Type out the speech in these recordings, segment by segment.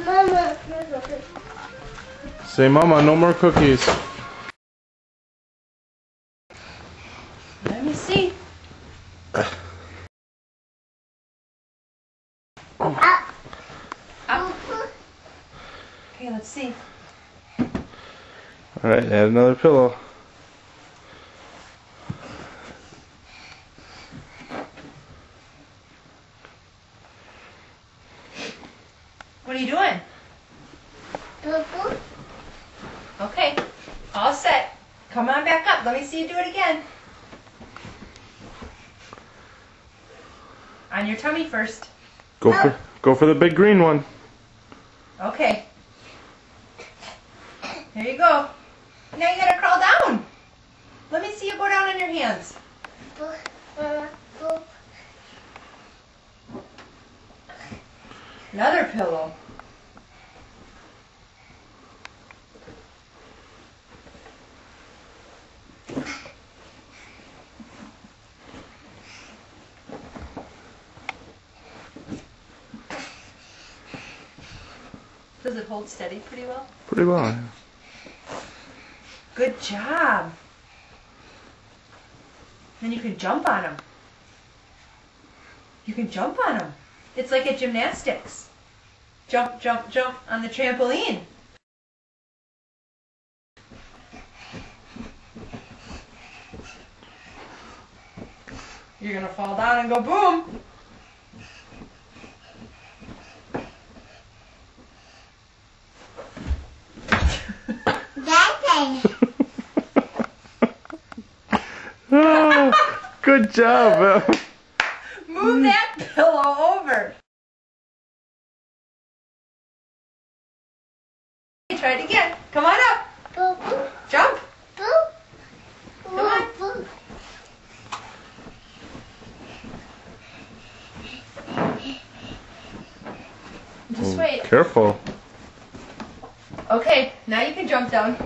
Mama. Say, Mama, no more cookies. Let me see. Up. Okay, let's see. Alright, add another pillow. What are you doing? Okay, all set. Come on back up. Let me see you do it again. On your tummy first. Go for the big green one. Okay. Here you go. Now you gotta crawl down. Let me see you go down on your hands. Another pillow. Does it hold steady pretty well? Pretty well. Yeah. Good job. Then you can jump on them. You can jump on them. It's like a gymnastics. Jump, jump, jump on the trampoline. You're gonna fall down and go boom. Oh, good job. Move that pillow over. Try it again. Come on up. Jump. Come on. Just wait. Careful. Okay, now you can jump down.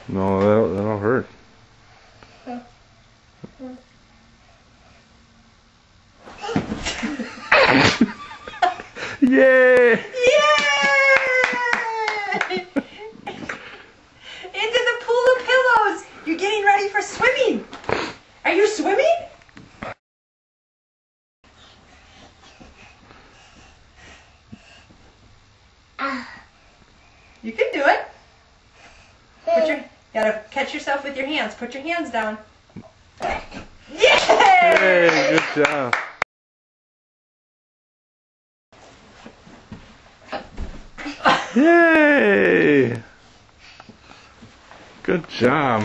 No, that'll hurt. Yay! Yay! Into the pool of pillows. You're getting ready for swimming. Are you swimming? You can do it. Gotta catch yourself with your hands. Put your hands down. Yay! Hey, good job. Yay! Good job.